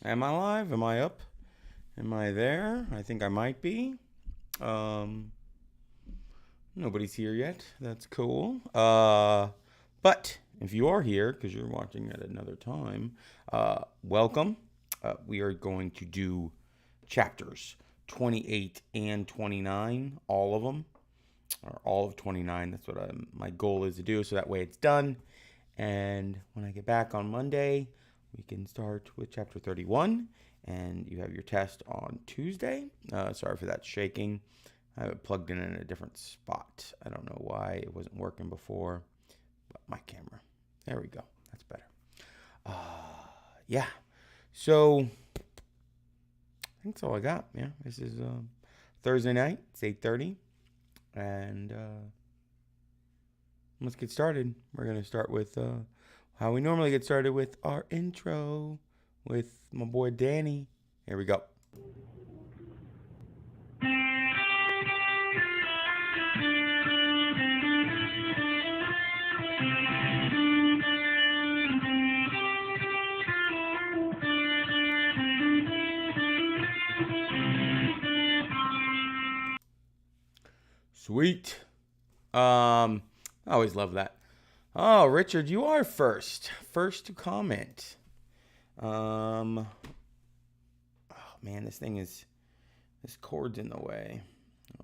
Am I live? Am I up? Am I there? I think I might be. Nobody's here yet. That's cool. But if you are here, because you're watching at another time, welcome. We are going to do chapters 28 and 29, all of them, or all of 29. That's what my goal is to do, so that way it's done. And when I get back on Monday, we can start with chapter 31, and you have your test on Tuesday. Sorry for that shaking. I have it plugged in a different spot. I don't know why it wasn't working before, but my camera. There we go. That's better. Yeah. So I think that's all I got. Yeah. This is Thursday night. It's 8:30, and let's get started. We're gonna start with how we normally get started, with our intro with my boy Danny. Here we go. Sweet. I always love that. Oh, Richard, you are first. First to comment. Oh man, this cord's in the way.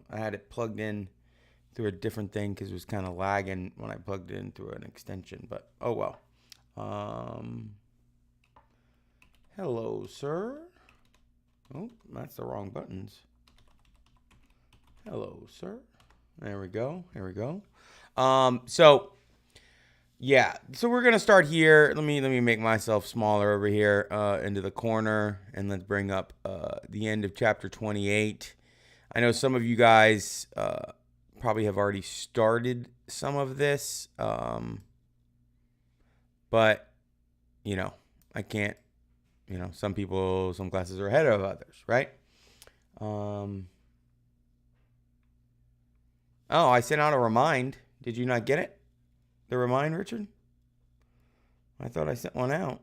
I had it plugged in through a different thing because it was kind of lagging when I plugged it in through an extension, but oh well. Hello, sir. Oh, that's the wrong buttons. Hello, sir. There we go. Here we go. So we're gonna start here. Let me make myself smaller over here into the corner, and let's bring up the end of chapter 28. I know some of you guys probably have already started some of this, but I can't. Some classes are ahead of others, right? Oh, I sent out a remind. Did you not get it? The remind, Richard? I thought I sent one out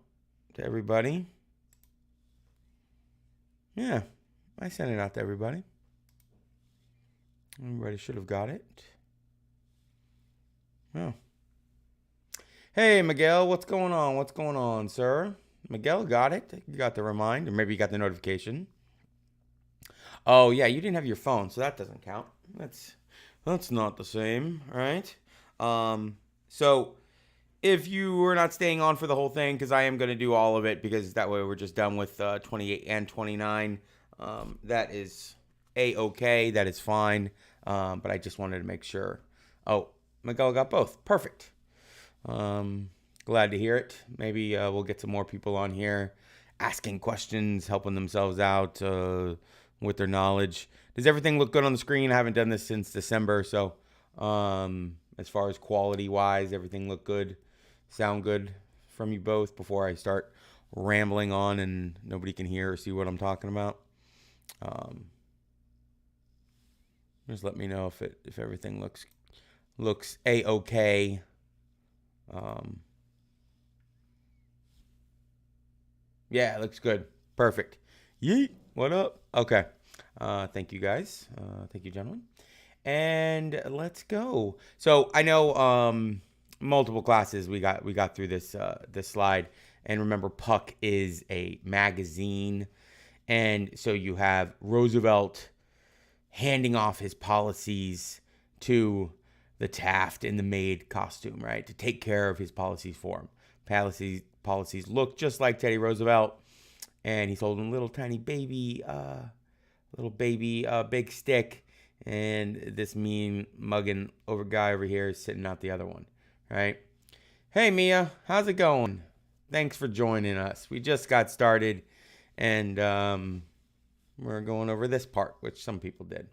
to everybody. Yeah, I sent it out to everybody. Everybody should have got it. Oh. Hey, Miguel, what's going on? What's going on, sir? Miguel got it. You got the remind, or maybe you got the notification. Oh, yeah, you didn't have your phone, so that doesn't count. That's not the same, right? So if you were not staying on for the whole thing, because I am going to do all of it, because that way we're just done with 28 and 29. That is A-okay. That is fine. But I just wanted to make sure. Oh, Miguel got both. Perfect. Glad to hear it. Maybe we'll get some more people on here asking questions, helping themselves out with their knowledge. Does everything look good on the screen? I haven't done this since December, so as far as quality-wise, everything look good, sound good from you both before I start rambling on and nobody can hear or see what I'm talking about. Just let me know if everything looks A-okay. Yeah, it looks good. Perfect. Yeet. What up? Okay. Thank you guys. Thank you, gentlemen. And let's go. So I know multiple classes we got through this slide. And remember, Puck is a magazine, and so you have Roosevelt handing off his policies to the Taft in the maid costume, right, to take care of his policies for him. Policies look just like Teddy Roosevelt, and he's holding a little tiny baby, big stick, and this mean mugging over guy over here is sitting out the other one, right? Hey Mia, how's it going? Thanks for joining us. We just got started, and we're going over this part, which some people did.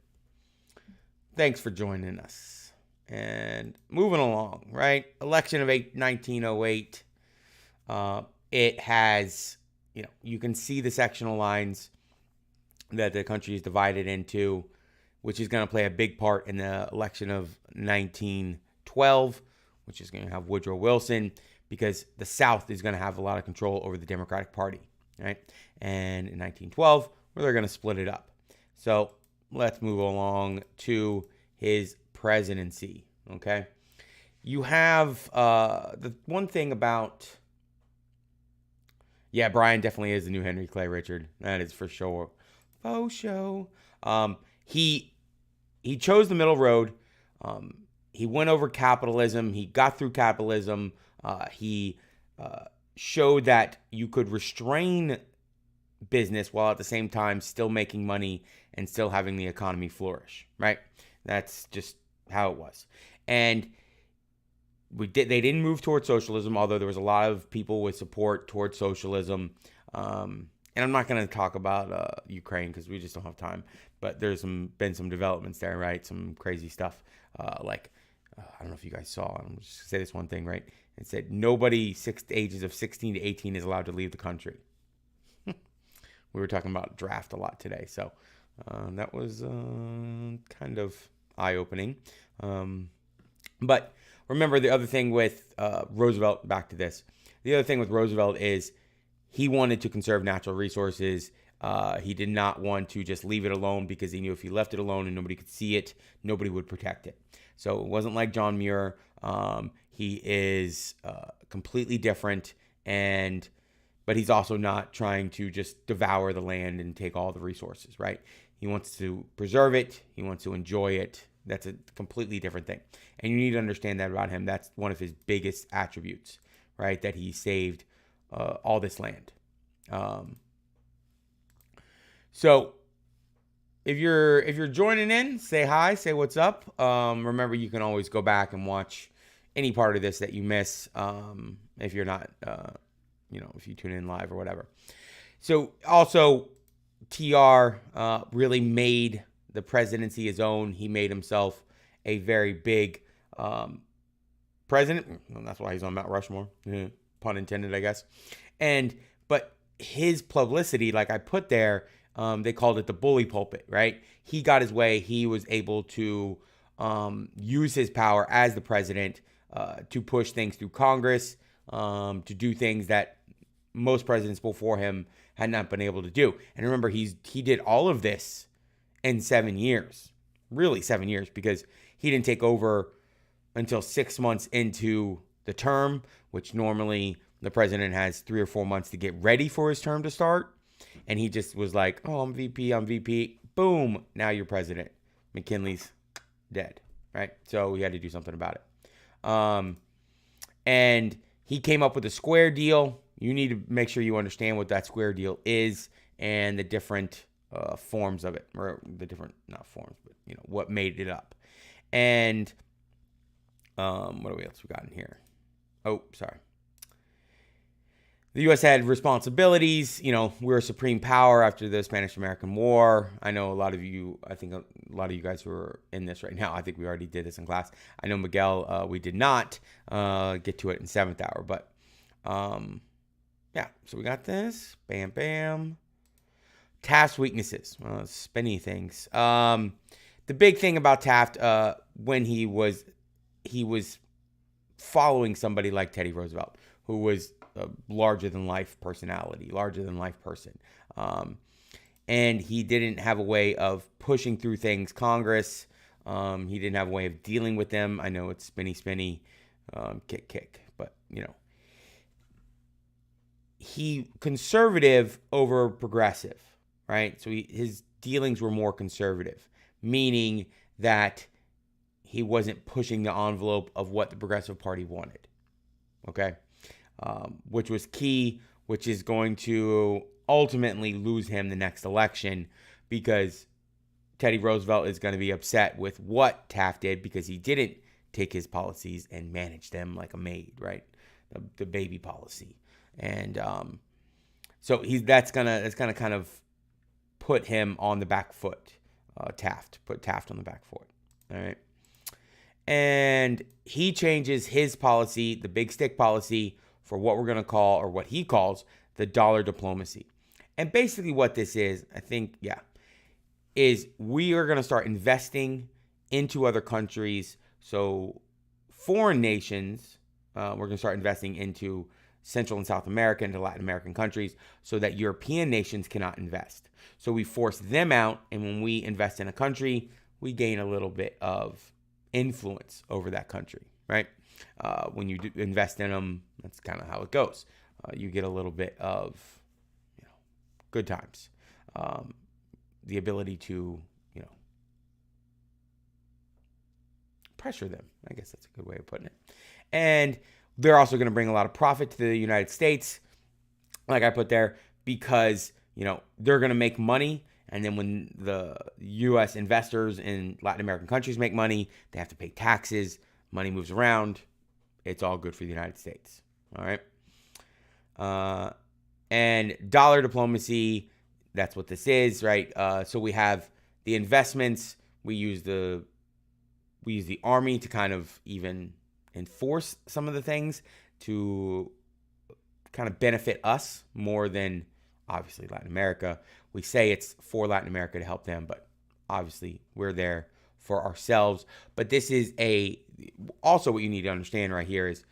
Thanks for joining us. And moving along, right? Election of 1908. It has, you can see the sectional lines that the country is divided into, which is going to play a big part in the election of 1912, which is going to have Woodrow Wilson, because the South is going to have a lot of control over the Democratic Party. right? And in 1912, where they're going to split it up. So let's move along to his presidency, okay? You have the one thing about, yeah, Brian definitely is the new Henry Clay, Richard. That is for sure. Faux show. He chose the middle road. He went over capitalism. He got through capitalism. He showed that you could restrain business while at the same time still making money and still having the economy flourish, right? That's just how it was. And they didn't move towards socialism, although there was a lot of people with support towards socialism. And I'm not going to talk about Ukraine because we just don't have time. But there's been some developments there, right? Some crazy stuff. I don't know if you guys saw. I'm just going to say this one thing, right? It said nobody ages of 16 to 18 is allowed to leave the country. We were talking about draft a lot today. So that was kind of eye-opening. But remember the other thing with Roosevelt, back to this. The other thing with Roosevelt is he wanted to conserve natural resources. He did not want to just leave it alone because he knew if he left it alone and nobody could see it, nobody would protect it. So it wasn't like John Muir. He is completely different, but he's also not trying to just devour the land and take all the resources, right? He wants to preserve it. He wants to enjoy it. That's a completely different thing. And you need to understand that about him. That's one of his biggest attributes, right? That he saved all this land. So if you're joining in, say hi, say what's up. Remember, you can always go back and watch any part of this that you miss if you're not, if you tune in live or whatever. So also, TR really made the presidency his own. He made himself a very big president. Well, that's why he's on Mount Rushmore. Pun intended, I guess. But his publicity, like I put there, they called it the bully pulpit, right? He got his way. He was able to use his power as the president to push things through Congress, to do things that most presidents before him had not been able to do. And remember, he did all of this in 7 years, really 7 years, because he didn't take over until 6 months into the term, which normally the president has 3 or 4 months to get ready for his term to start. And he just was like, oh, I'm VP. Boom. Now you're president. McKinley's dead, right? So he had to do something about it. And he came up with a square deal. You need to make sure you understand what that square deal is and the different forms of it, or the different, not forms, but what made it up. And what else we got in here? Oh, sorry. The U.S. had responsibilities. We're a supreme power after the Spanish-American War. I know I think a lot of you guys who are in this right now, I think we already did this in class. I know Miguel, we did not get to it in 7th hour, but yeah. So we got this. Bam, bam. Taft's weaknesses, spinny things. The big thing about Taft, when he was following somebody like Teddy Roosevelt, who was a larger-than-life personality, larger-than-life person. And he didn't have a way of pushing through things. Congress, he didn't have a way of dealing with them. I know it's spinny, kick, but, he conservative over progressive, right? So his dealings were more conservative, meaning that he wasn't pushing the envelope of what the Progressive Party wanted, okay? Which was key, which is going to ultimately lose him the next election, because Teddy Roosevelt is going to be upset with what Taft did, because he didn't take his policies and manage them like a maid, right? The baby policy. And so that's gonna kind of put him on the back foot. Put Taft on the back foot. All right. And he changes his policy, the big stick policy, for what we're going to call, or what he calls, the dollar diplomacy. And basically what this is, I think, is we are going to start investing into other countries. So foreign nations, we're going to start investing into Central and South America into Latin American countries so that European nations cannot invest. So we force them out, and when we invest in a country, we gain a little bit of influence over that country, right? When you do invest in them, that's kind of how it goes. You get a little bit of, good times, the ability to, pressure them. I guess that's a good way of putting it. And they're also going to bring a lot of profit to the United States, like I put there, because, they're going to make money. And then when the U.S. investors in Latin American countries make money, they have to pay taxes. Money moves around. It's all good for the United States. All right. And dollar diplomacy, that's what this is, right? So we have the investments. We use the army to kind of even enforce some of the things to kind of benefit us more than obviously Latin America. We say it's for Latin America to help them, but obviously we're there for ourselves. But this is also what you need to understand right here is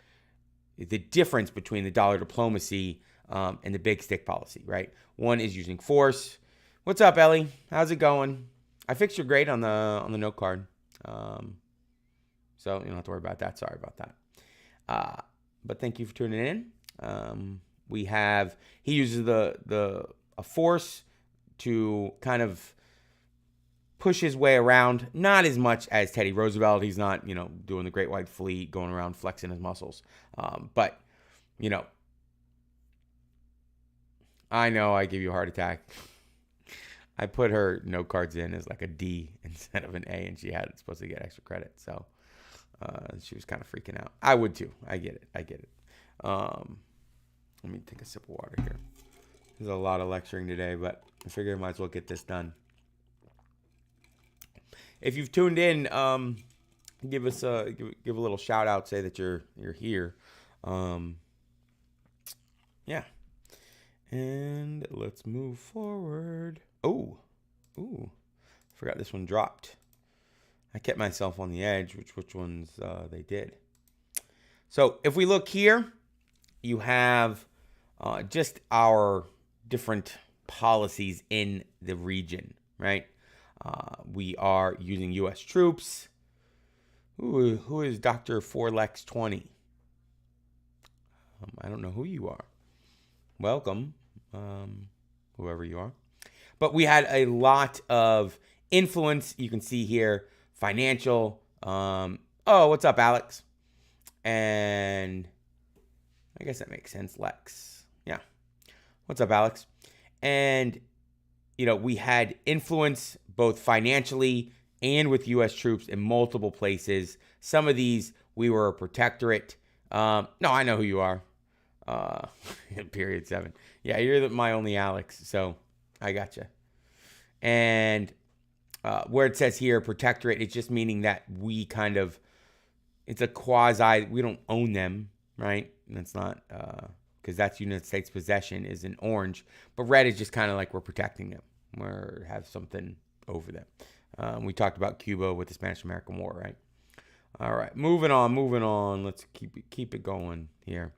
the difference between the dollar diplomacy and the big stick policy, right? One is using force. What's up, Ellie? How's it going? I fixed your grade on the note card. So you don't have to worry about that. Sorry about that. But thank you for tuning in. He uses a force to kind of push his way around, not as much as Teddy Roosevelt. He's not, doing the Great White Fleet, going around flexing his muscles. But, I know I give you a heart attack. I put her note cards in as like a D instead of an A, and she had supposed to get extra credit. So she was kind of freaking out. I would too. I get it. Let me take a sip of water here. There's a lot of lecturing today, but I figure I might as well get this done. If you've tuned in, give a little shout out. Say that you're here. Yeah. And let's move forward. Oh, forgot this one dropped. I kept myself on the edge, which ones they did. So if we look here, you have just our different policies in the region, right? We are using U.S. troops. Who is Dr. Forlex 20? I don't know who you are. Welcome, whoever you are. But we had a lot of influence. You can see here, financial. What's up, Alex? And I guess that makes sense. Lex. Yeah. What's up, Alex? And, we had influence both financially and with U.S. troops in multiple places. Some of these, we were a protectorate. No, I know who you are. Period 7. Yeah, you're my only Alex, so I gotcha. And where it says here, protectorate, it's just meaning that we kind of, it's a quasi, we don't own them, right? And it's not, because that's United States possession is in orange, but red is just kind of like we're protecting them. We have something over them. We talked about Cuba with the Spanish-American War, right? All right, moving on. Let's keep it going here.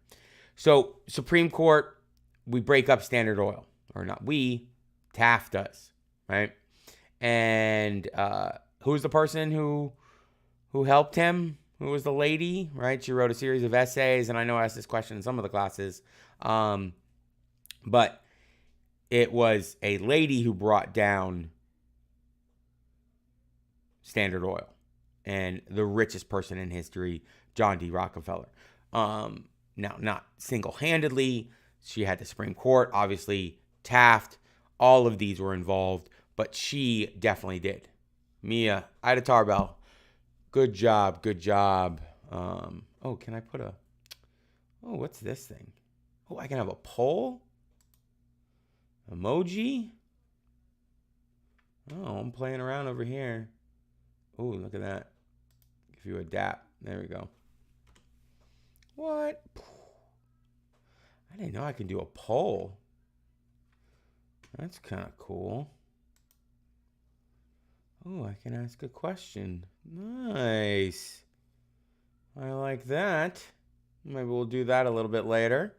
So Supreme Court, we break up Standard Oil, or not we, Taft does, right? And who's the person who helped him? Who was the lady, right? She wrote a series of essays, and I know I asked this question in some of the classes, but it was a lady who brought down Standard Oil and the richest person in history, John D. Rockefeller. Now, not single-handedly. She had the Supreme Court, obviously, Taft. All of these were involved, but she definitely did. Mia, Ida Tarbell, good job. Can I put what's this thing? Oh, I can have a poll? Emoji? Oh, I'm playing around over here. Oh, look at that. If you adapt. There we go. What? I didn't know I could do a poll. That's kind of cool. Oh, I can ask a question. Nice. I like that. Maybe we'll do that a little bit later.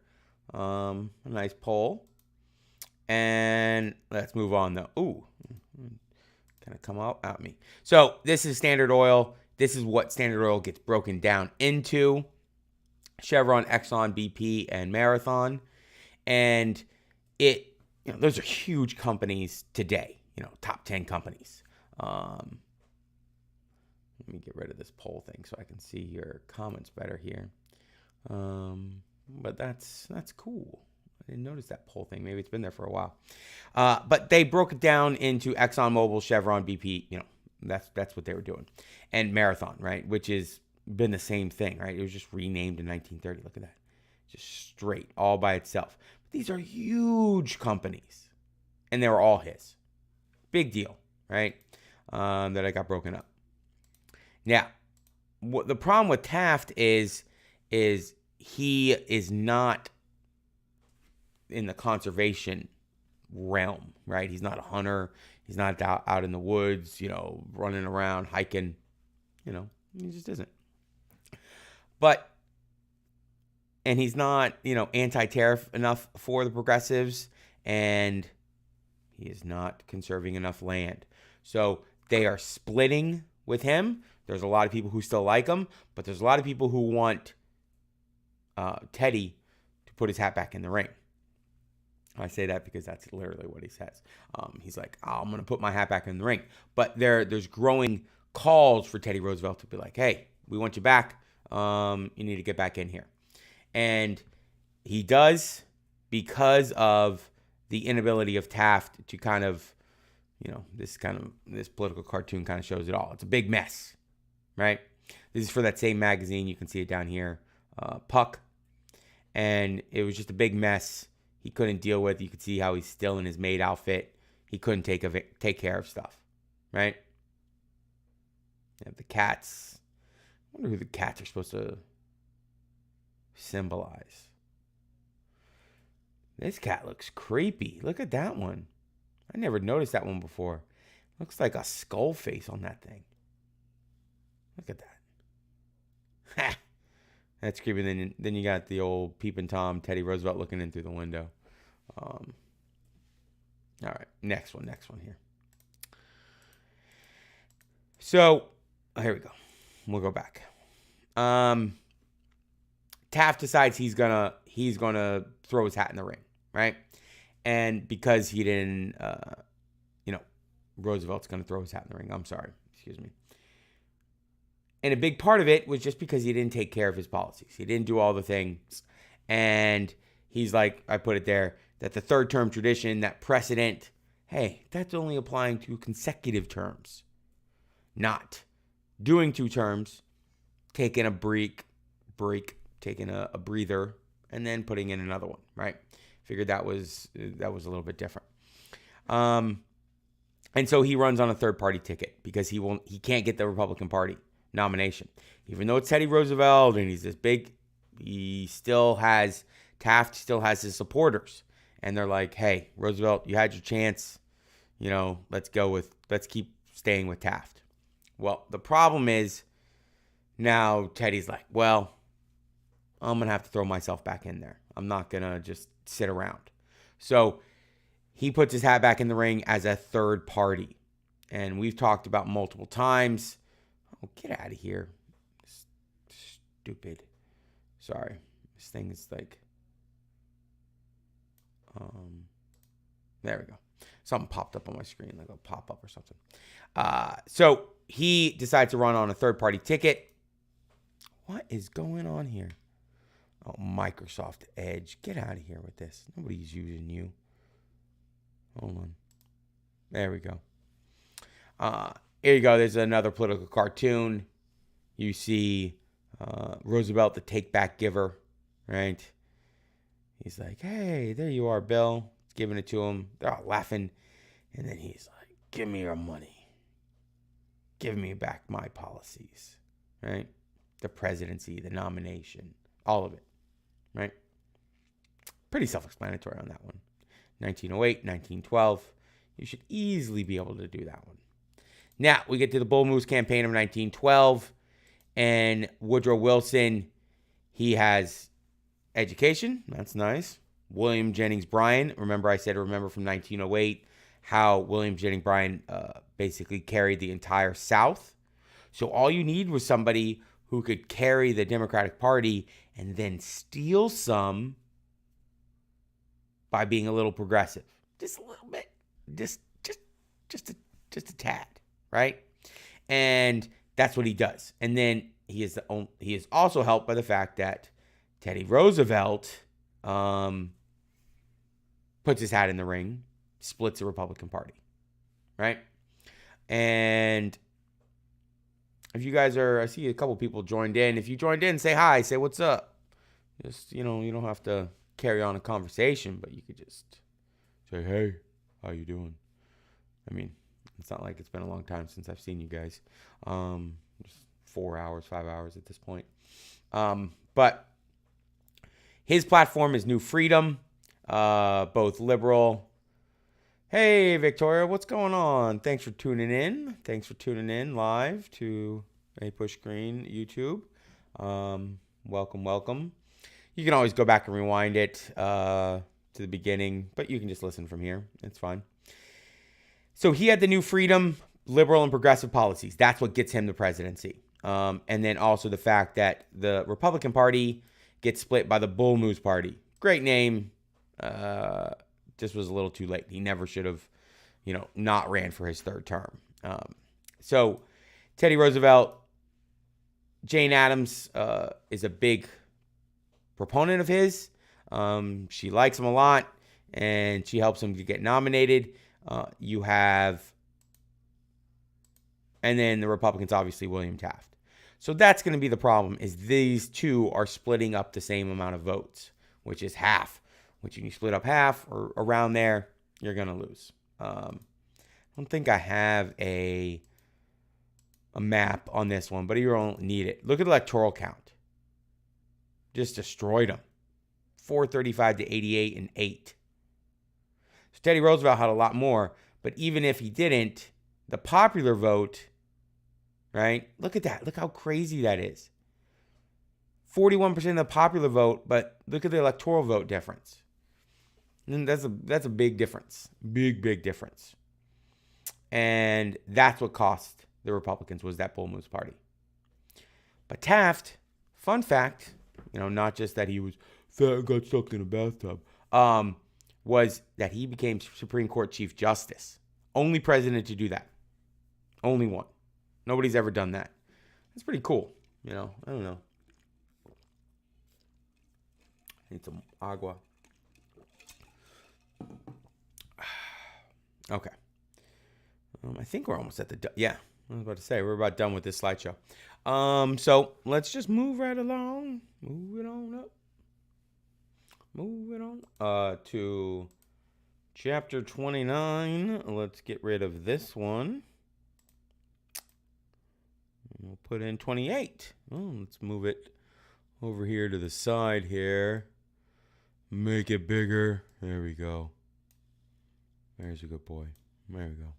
A nice poll. And let's move on, though. Ooh, kind of come out at me. So this is Standard Oil. This is what Standard Oil gets broken down into. Chevron, Exxon, BP, and Marathon. And those are huge companies today, top 10 companies. Let me get rid of this poll thing so I can see your comments better here. But that's cool. I didn't notice that poll thing. Maybe it's been there for a while. But they broke it down into ExxonMobil, Chevron, BP. That's what they were doing. And Marathon, right? Which has been the same thing, right? It was just renamed in 1930. Look at that. Just straight, all by itself. But these are huge companies. And they were all his. Big deal, right? That I got broken up. Now, what the problem with Taft is he is not in the conservation realm, right? He's not a hunter. He's not out in the woods, running around, hiking. He just isn't. And he's not, anti-tariff enough for the progressives, and he is not conserving enough land. So they are splitting with him. There's a lot of people who still like him, but there's a lot of people who want Teddy to put his hat back in the ring. I say that because that's literally what he says. He's like, I'm going to put my hat back in the ring. But there's growing calls for Teddy Roosevelt to be like, hey, we want you back. You need to get back in here. And he does, because of the inability of Taft to kind of, this political cartoon kind of shows it all. It's a big mess, right? This is for that same magazine. You can see it down here, Puck. And it was just a big mess. He couldn't deal with. You could see how he's still in his maid outfit. He couldn't take care of stuff, right? You have the cats. I wonder who the cats are supposed to symbolize. This cat looks creepy. Look at that one. I never noticed that one before. Looks like a skull face on that thing. Look at that. Ha! That's creepy. Then you got the old peeping Tom, Teddy Roosevelt looking in through the window. All right, next one here. So here we go. We'll go back. Taft decides he's gonna throw his hat in the ring, right? And because he didn't, Roosevelt's gonna throw his hat in the ring. I'm sorry, excuse me. And a big part of it was just because he didn't take care of his policies. He didn't do all the things. And he's like, I put it there, that the third term tradition, that precedent, hey, that's only applying to consecutive terms. Not doing 2 terms, taking a break, taking a breather, and then putting in another one, right? Figured that was a little bit different. And so he runs on a third party ticket because he can't get the Republican Party nomination. Even though it's Teddy Roosevelt and he's this big, Taft still has his supporters. And they're like, hey, Roosevelt, you had your chance. Let's keep staying with Taft. Well, the problem is now Teddy's like, well, I'm going to have to throw myself back in there. I'm not going to just sit around. So he puts his hat back in the ring as a third party. And we've talked about multiple times. Oh, get out of here. Stupid. Sorry. This thing is like... there we go. Something popped up on my screen, like a pop-up or something. So he decides to run on a third-party ticket. What is going on here? Oh, Microsoft Edge. Get out of here with this. Nobody's using you. Hold on. There we go. Here you go. There's another political cartoon. You see Roosevelt, the take-back giver, right? He's like, hey, there you are, Bill. He's giving it to him. They're all laughing. And then he's like, give me your money. Give me back my policies, right? The presidency, the nomination, all of it, right? Pretty self-explanatory on that one. 1908, 1912. You should easily be able to do that one. Now, we get to the Bull Moose campaign of 1912. And Woodrow Wilson, he has education. That's nice. William Jennings Bryan. Remember from 1908 how William Jennings Bryan basically carried the entire South. So all you need was somebody who could carry the Democratic Party and then steal some by being a little progressive. Just a little bit. Just a tad, right? And that's what he does. And then he is also helped by the fact that Teddy Roosevelt puts his hat in the ring, splits the Republican Party, right? And if you guys I see a couple people joined in. If you joined in, say hi, say what's up. Just, you don't have to carry on a conversation, but you could just say, hey, how you doing? I mean, it's not like it's been a long time since I've seen you guys. Just 4 hours, 5 hours at this point. But his platform is New Freedom, both liberal. Hey, Victoria, what's going on? Thanks for tuning in. Thanks for tuning in live to A Push Green YouTube. Welcome. You can always go back and rewind it to the beginning, but you can just listen from here. It's fine. So he had the New Freedom, liberal and progressive policies. That's what gets him the presidency. And then also the fact that the Republican Party gets split by the Bull Moose Party. Great name. Just was a little too late. He never should have, not ran for his third term. So Teddy Roosevelt, Jane Addams is a big proponent of his. She likes him a lot, and she helps him to get nominated. And then the Republicans, obviously, William Taft. So that's going to be the problem, is these two are splitting up the same amount of votes, which is half. Which when you split up half or around there, you're going to lose. I don't think I have a map on this one, but you don't need it. Look at the electoral count. Just destroyed them. 435 to 88 and 8. So Teddy Roosevelt had a lot more, but even if he didn't, the popular vote, right? Look at that. Look how crazy that is. 41% of the popular vote, but look at the electoral vote difference. And that's a big difference. Big difference. And that's what cost the Republicans, was that Bull Moose Party. But Taft, fun fact, not just that he was fat and got stuck in a bathtub, was that he became Supreme Court Chief Justice. Only president to do that. Only one. Nobody's ever done that. That's pretty cool. I don't know. I need some agua. Okay. I think we're almost at the... Yeah, I was about to say, we're about done with this slideshow. So let's just move right along. Move it on up. Moving on to chapter 29. Let's get rid of this one. We'll put in 28. Let's move it over here to the side here. Make it bigger. There we go. There's a good boy. There we go.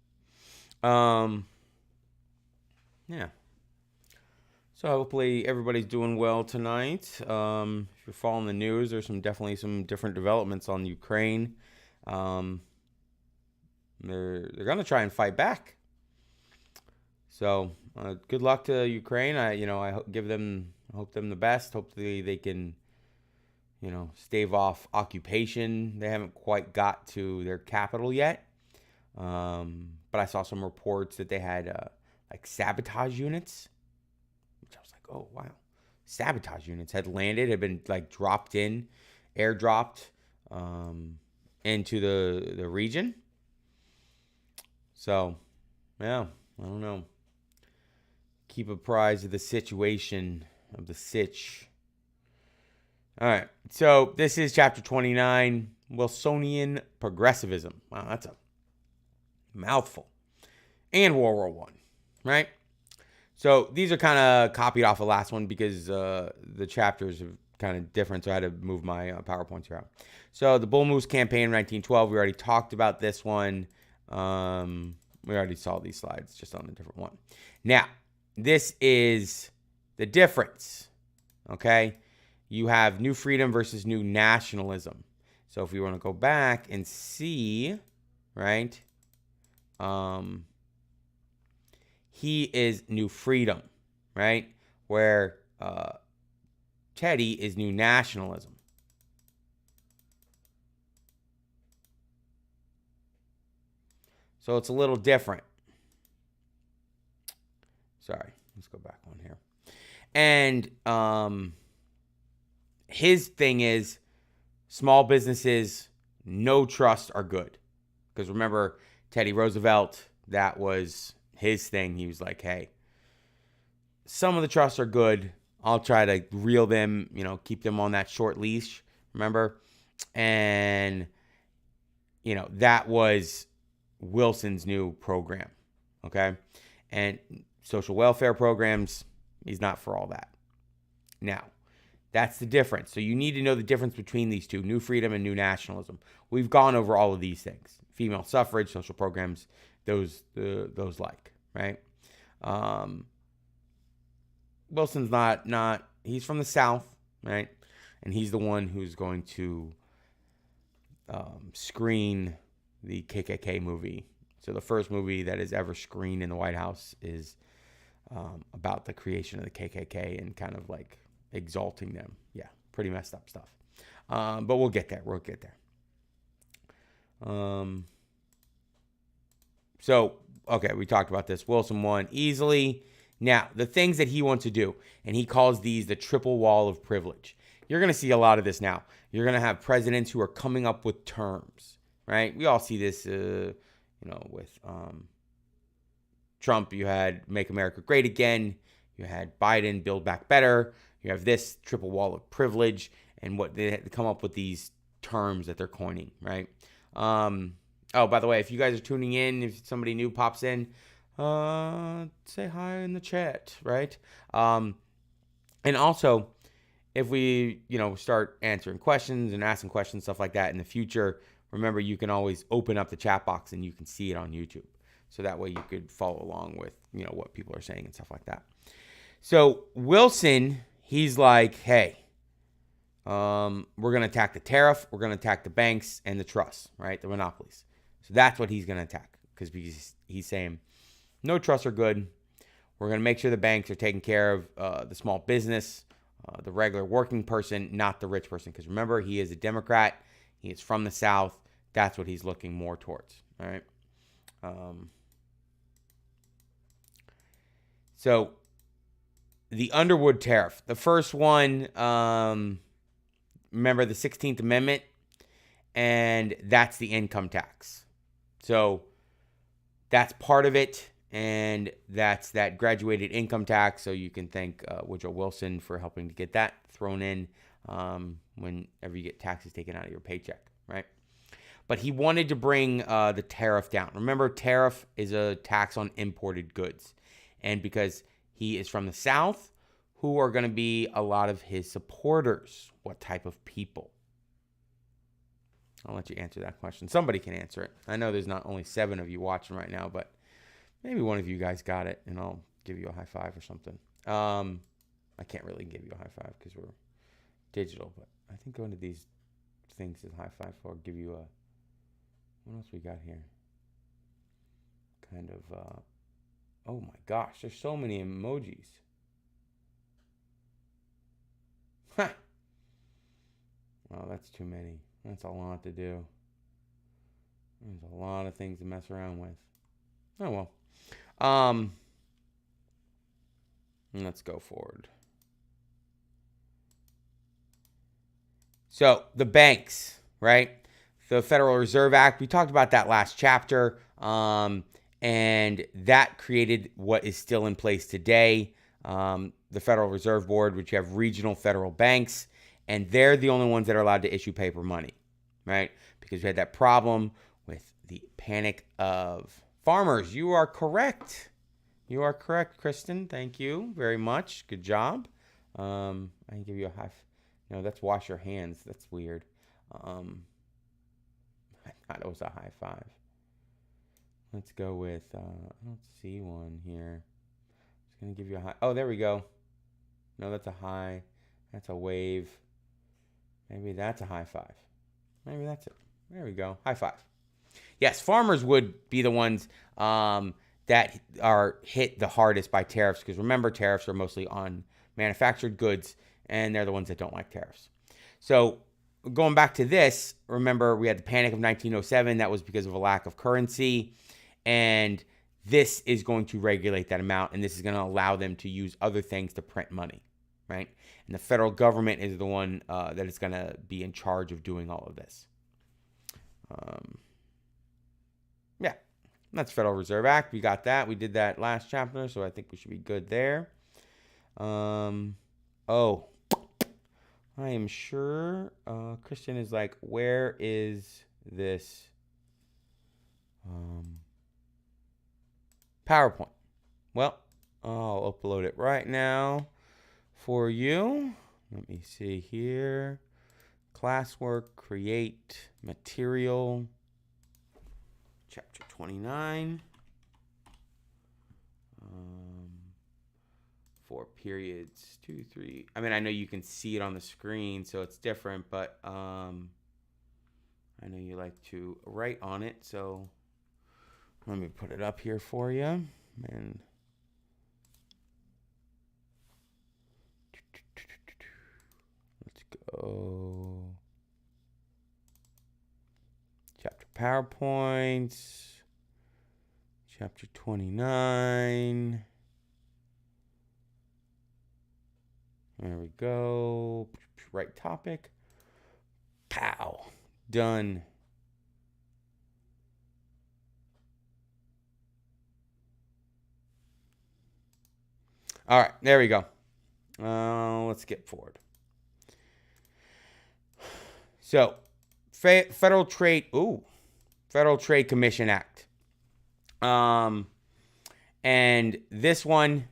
Yeah. So hopefully everybody's doing well tonight. If you're following the news, there's definitely some different developments on Ukraine. They're gonna try and fight back. So good luck to Ukraine. I hope them the best. Hopefully they can, stave off occupation. They haven't quite got to their capital yet. But I saw some reports that they had sabotage units. I was like, oh, wow. Sabotage units had landed, had been airdropped into the region. So, yeah, I don't know. Keep apprised of the situation, of the sitch. All right, so this is chapter 29, Wilsonian progressivism. Wow, that's a mouthful. And World War I, right? So these are kind of copied off the last one because the chapters are kind of different, so I had to move my PowerPoints around. So the Bull Moose campaign in 1912, we already talked about this one. We already saw these slides, just on a different one. Now, this is the difference, okay? You have New Freedom versus New Nationalism. So if we want to go back and see, right, he is New Freedom, right, where Teddy is New Nationalism. So it's a little different. Sorry, let's go back one here. And his thing is small businesses, no trust are good. Because remember, Teddy Roosevelt, that was his thing. He was like, hey, some of the trusts are good. I'll try to reel them, keep them on that short leash. Remember? And, that was Wilson's new program. Okay? And social welfare programs, he's not for all that. Now, that's the difference. So you need to know the difference between these two, New Freedom and New Nationalism. We've gone over all of these things. Female suffrage, social programs, those right? Wilson's not he's from the South, right? And he's the one who's going to screen the KKK movie. So the first movie that is ever screened in the White House is about the creation of the KKK and kind of like exalting them. Yeah, pretty messed up stuff. But we'll get there. So, okay, we talked about this. Wilson won easily. Now, the things that he wants to do, and he calls these the triple wall of privilege. You're going to see a lot of this now. You're going to have presidents who are coming up with terms, right? We all see this, with Trump. You had Make America Great Again. You had Biden, Build Back Better. You have this triple wall of privilege, and what they come up with these terms that they're coining, right? Oh, by the way, if you guys are tuning in, if somebody new pops in, say hi in the chat, right? And also, if we, start answering questions and asking questions, stuff like that in the future, remember, you can always open up the chat box and you can see it on YouTube. So that way you could follow along with, what people are saying and stuff like that. So Wilson, he's like, hey, we're going to attack the tariff. We're going to attack the banks and the trusts, right? The monopolies. So that's what he's going to attack because he's saying no trusts are good. We're going to make sure the banks are taking care of the small business, the regular working person, not the rich person. Because remember, he is a Democrat. He is from the South. That's what he's looking more towards. All right. So the Underwood tariff, the first one, remember the 16th Amendment, and that's the income tax. So that's part of it, and that's that graduated income tax. So you can thank Woodrow Wilson for helping to get that thrown in whenever you get taxes taken out of your paycheck, right? But he wanted to bring the tariff down. Remember, tariff is a tax on imported goods. And because he is from the South, who are going to be a lot of his supporters? What type of people? I'll let you answer that question. Somebody can answer it. I know there's not only 7 of you watching right now, but maybe one of you guys got it, and I'll give you a high five or something. I can't really give you a high five because we're digital, but I think going to these things is high five for. I'll give you a... What else we got here? Kind of... oh my gosh, there's so many emojis. Ha! Well, that's too many. That's a lot to do. There's a lot of things to mess around with. Oh well. Let's go forward. So the banks, right? The Federal Reserve Act, we talked about that last chapter. And that created what is still in place today, the Federal Reserve Board, which you have regional federal banks, and they're the only ones that are allowed to issue paper money, right? Because we had that problem with the panic of farmers. You are correct. You are correct, Kristen. Thank you very much. Good job. I can give you a high... No, that's wash your hands. That's weird. I thought it was a high five. Let's go with, I don't see one here. Just going to give you a high. Oh, there we go. No, that's a high. That's a wave. Maybe that's a high five. Maybe that's it. There we go. High five. Yes, farmers would be the ones that are hit the hardest by tariffs, because remember, tariffs are mostly on manufactured goods, and they're the ones that don't like tariffs. So going back to this, remember we had the Panic of 1907. That was because of a lack of currency, and this is going to regulate that amount, and this is going to allow them to use other things to print money, right? And the federal government is the one that is going to be in charge of doing all of this. Yeah, that's Federal Reserve Act. We got that. We did that last chapter, so I think we should be good there. Oh, I am sure Christian is like, where is this PowerPoint? Well, I'll upload it right now for you. Let me see here. Classwork, create, material, chapter 29. 4 periods, 2, 3. I mean, I know you can see it on the screen, so it's different, but I know you like to write on it, so let me put it up here for you. And let's go. Chapter PowerPoints, chapter 29. There we go. Right topic. Pow. Done. All right, there we go. Let's skip forward. So, Federal Trade Commission Act. And this one,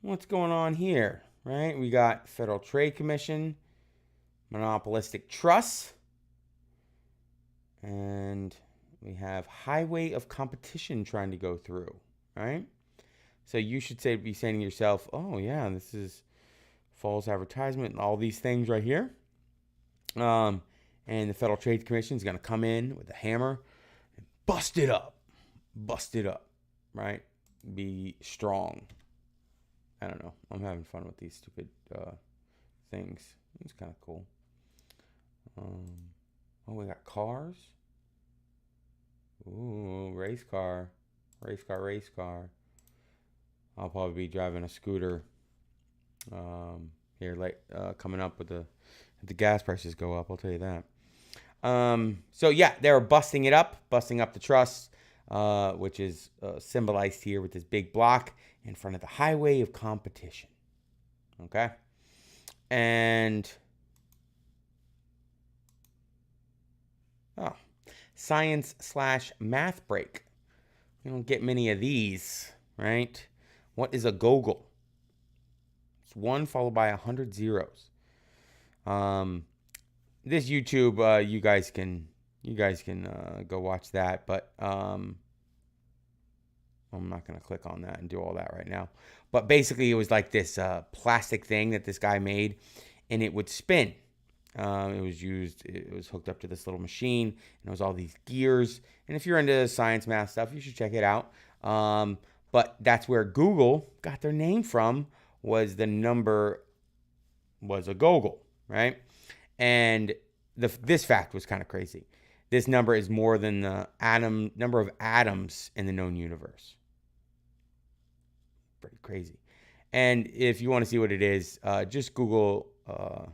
what's going on here, right? We got Federal Trade Commission, monopolistic trusts, and we have highway of competition trying to go through, right? So you should be saying to yourself, oh yeah, this is false advertisement and all these things right here. And the Federal Trade Commission is going to come in with a hammer and bust it up, right? Be strong. I don't know. I'm having fun with these stupid things. It's kind of cool. We got cars. Ooh, race car. I'll probably be driving a scooter here coming up with the gas prices go up. I'll tell you that. So yeah, they're busting up the truss, which is symbolized here with this big block in front of the highway of competition. Okay, and science/math break. You don't get many of these, right? What is a gogol? It's 1 followed by 100 zeros. This YouTube, you guys can go watch that, but I'm not gonna click on that and do all that right now. But basically, it was like this plastic thing that this guy made, and it would spin. It was hooked up to this little machine, and it was all these gears. And if you're into science, math stuff, you should check it out. But that's where Google got their name from, the number was a gogol, right? And this fact was kind of crazy. This number is more than the number of atoms in the known universe. Pretty crazy. And if you want to see what it is, just Google the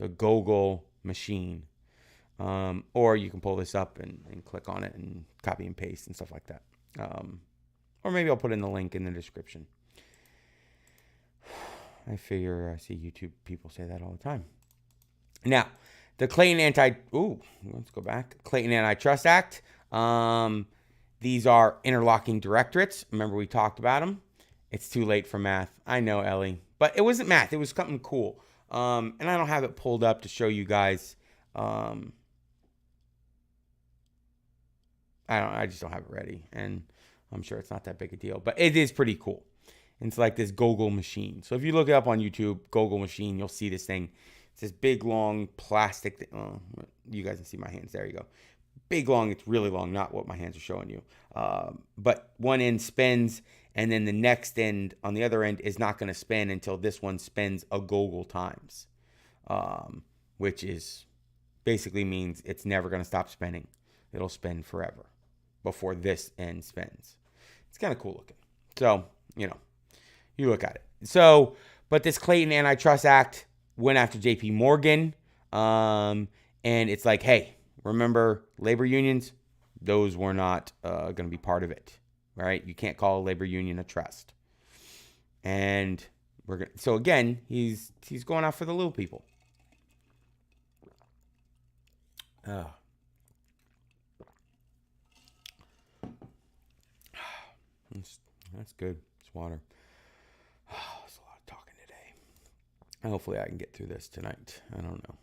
gogol machine. Or you can pull this up and click on it and copy and paste and stuff like that. Or maybe I'll put in the link in the description. I figure I see YouTube people say that all the time. Now, the Clayton Antitrust Act. These are interlocking directorates. Remember we talked about them. It's too late for math. I know, Ellie. But it wasn't math. It was something cool. And I don't have it pulled up to show you guys. I just don't have it ready. And I'm sure it's not that big a deal. But it is pretty cool. And it's like this gogol machine. So if you look it up on YouTube, gogol machine, you'll see this thing It's this big, long plastic thing. Oh, you guys can see my hands. There you go. Big, long. It's really long, not what my hands are showing you. But one end spins, and then the next end on the other end is not going to spin until this one spins a gogol times, which is basically means it's never going to stop spinning. It'll spin forever before this end spins. It's kind of cool looking. So, you look at it. So, but this Clayton Antitrust Act went after J.P. Morgan, and it's like, hey, remember labor unions? Those were not going to be part of it, right? You can't call a labor union a trust. And so again, he's going out for the little people. That's good. It's water. It's a lot of talking today. Hopefully I can get through this tonight. I don't know.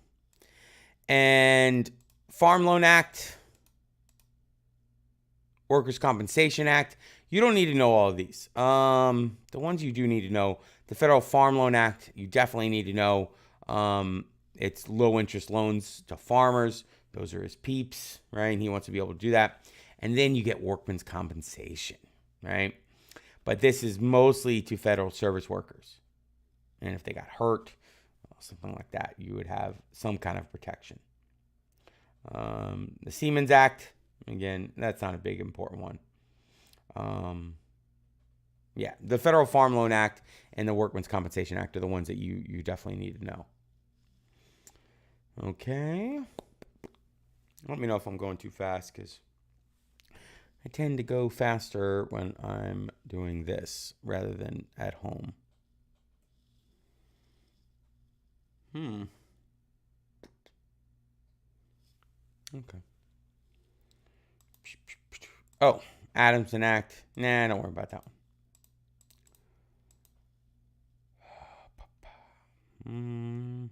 And Farm Loan Act, Workers' Compensation Act. You don't need to know all of these. The ones you do need to know, the Federal Farm Loan Act, you definitely need to know. It's low interest loans to farmers. Those are his peeps, right? And he wants to be able to do that. And then you get workman's compensation, right? But this is mostly to federal service workers. And if they got hurt, something like that, you would have some kind of protection. The Siemens Act, again, that's not a big important one. The Federal Farm Loan Act and the Workman's Compensation Act are the ones that you definitely need to know. Okay. Let me know if I'm going too fast, because I tend to go faster when I'm doing this rather than at home. Okay. Oh, Adamson Act. Nah, don't worry about that one.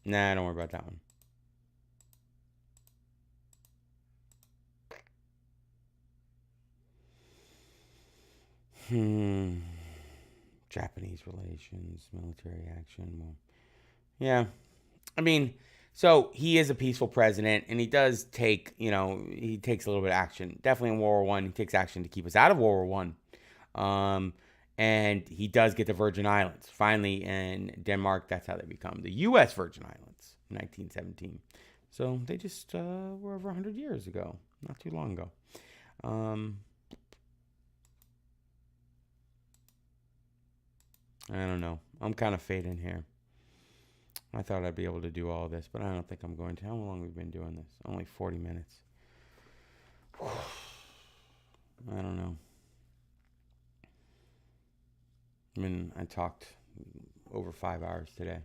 Nah, don't worry about that one. Japanese relations, military action. Well, yeah. I mean, so he is a peaceful president, and he does take, he takes a little bit of action. Definitely in World War I, he takes action to keep us out of World War I. And he does get the Virgin Islands. Finally, in Denmark, that's how they become the U.S. Virgin Islands in 1917. So they just were over 100 years ago, not too long ago. I don't know. I'm kind of fading here. I thought I'd be able to do all of this, but I don't think I'm going to. How long have we been doing this? Only 40 minutes. I don't know. I mean, I talked over 5 hours today.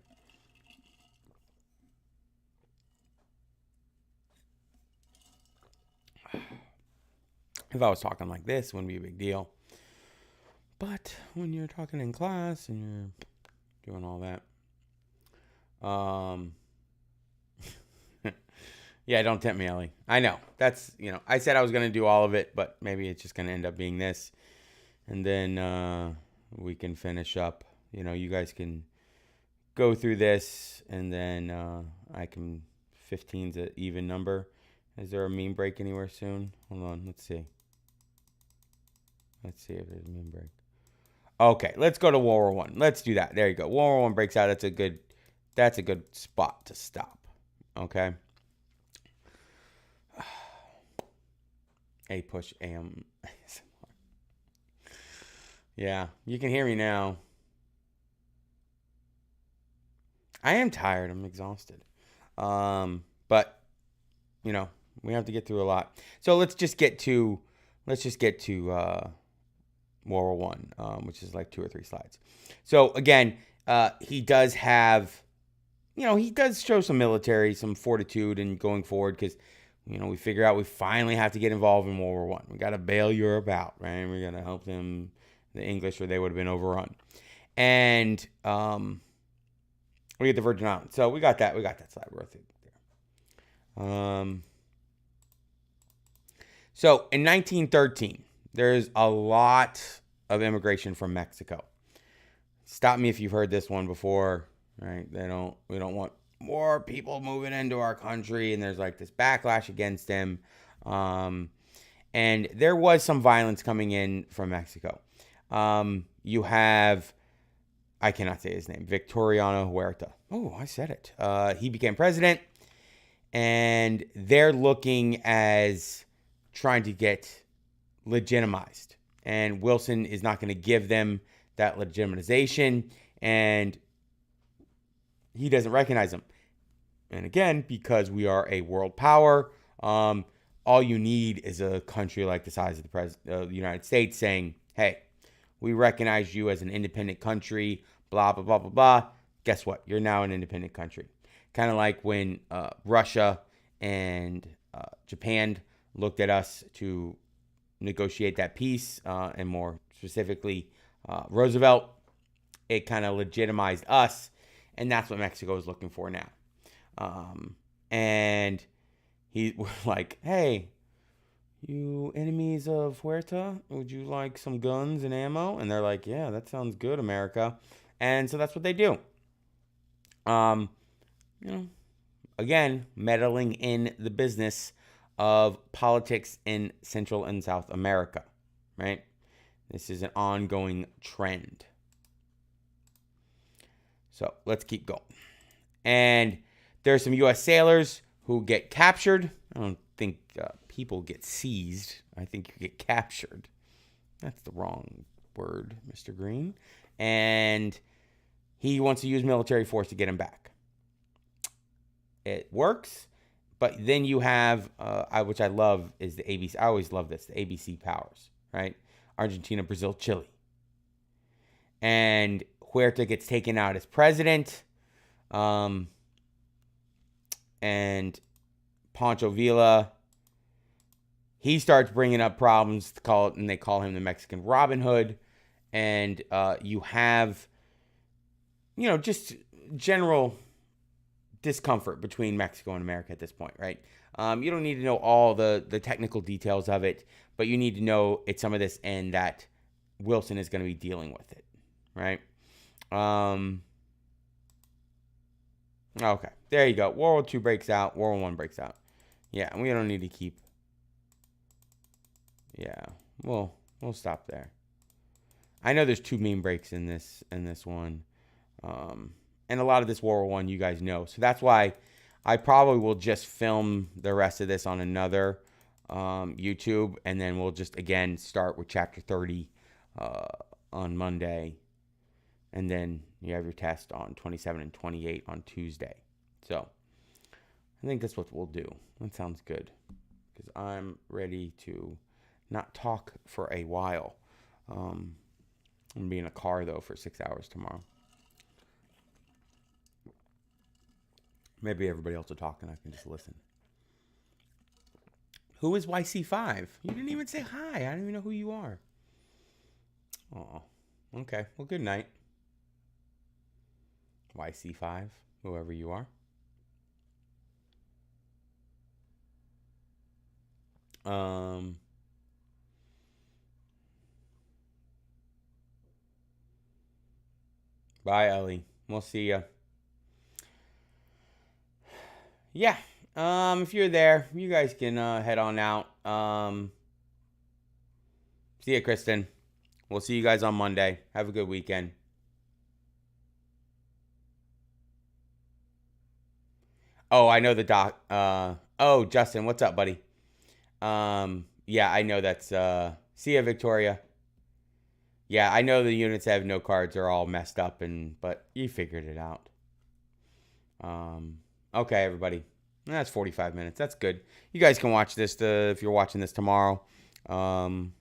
If I was talking like this, it wouldn't be a big deal. But when you're talking in class and you're doing all that, yeah, don't tempt me, Ellie. I know. That's, I said I was going to do all of it, but maybe it's just going to end up being this. And then we can finish up. You guys can go through this, and then I can, 15's an even number. Is there a meme break anywhere soon? Hold on, let's see. Let's see if there's a meme break. Okay, let's go to World War I. Let's do that. There you go. World War I breaks out. That's a good spot to stop. Okay. A push AM. Yeah, you can hear me now. I am tired. I'm exhausted. But we have to get through a lot. So let's just get to World War I, which is like 2 or 3 slides. So again, he does have, he does show some fortitude in going forward, because, we figure out we finally have to get involved in World War I. We got to bail Europe out, right? We're going to help them, the English, or they would have been overrun. And we get the Virgin Islands. So we got that slide worth it there. So in 1913, there's a lot of immigration from Mexico. Stop me if you've heard this one before. right? We don't want more people moving into our country, and there's like this backlash against him. And there was some violence coming in from Mexico. You have, I cannot say his name, Victoriano Huerta. Oh, I said it. He became president, and they're looking as trying to get legitimized. And Wilson is not going to give them that legitimization, and he doesn't recognize them. And again, because we are a world power, all you need is a country like the size of the United States saying, hey, we recognize you as an independent country, blah, blah, blah, blah, blah. Guess what? You're now an independent country. Kind of like when Russia and Japan looked at us to negotiate that peace, and more specifically, Roosevelt, it kind of legitimized us, and that's what Mexico is looking for now. And he was like, hey, you enemies of Huerta, would you like some guns and ammo? And they're like, yeah, that sounds good, America. And so that's what they do. Again, meddling in the business of politics in Central and South America, right? This is an ongoing trend. So let's keep going. And there's some U.S. sailors who get captured. I don't think people get seized. I think you get captured. That's the wrong word, Mr. Green. And he wants to use military force to get him back. It works, but then you have, which I love, is the ABC. I always love this, the ABC powers, right? Argentina, Brazil, Chile. And Huerta gets taken out as president. And Pancho Villa, he starts bringing up problems, and they call him the Mexican Robin Hood. And you have, just general discomfort between Mexico and America at this point, right? You don't need to know all the technical details of it, but you need to know it's some of this and that Wilson is going to be dealing with it, right? Okay, there you go. World War II breaks out. World War I breaks out. Yeah, we don't need to keep. Yeah, we'll stop there. I know there's 2 meme breaks in this one, and a lot of this World War I you guys know, so that's why I probably will just film the rest of this on another YouTube, and then we'll just again start with chapter 30 on Monday. And then you have your test on 27 and 28 on Tuesday. So I think that's what we'll do. That sounds good. Because I'm ready to not talk for a while. I'm going to be in a car, though, for 6 hours tomorrow. Maybe everybody else will talk and I can just listen. Who is YC5? You didn't even say hi. I don't even know who you are. Oh, okay. Well, good night. YC5, whoever you are. Bye, Ellie. We'll see ya. Yeah. If you're there, you guys can head on out. See ya, Kristen. We'll see you guys on Monday. Have a good weekend. Oh, I know the doc. Justin, what's up, buddy? Yeah, I know that's. See ya, Victoria. Yeah, I know the units that have no cards are all messed up, but you figured it out. Okay, everybody. That's 45 minutes. That's good. You guys can watch this if you're watching this tomorrow. We'll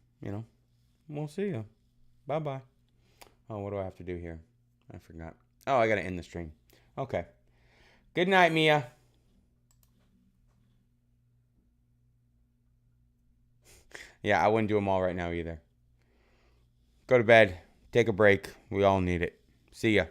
see you. Bye-bye. Oh, what do I have to do here? I forgot. Oh, I got to end the stream. Okay. Good night, Mia. Yeah, I wouldn't do them all right now either. Go to bed. Take a break. We all need it. See ya.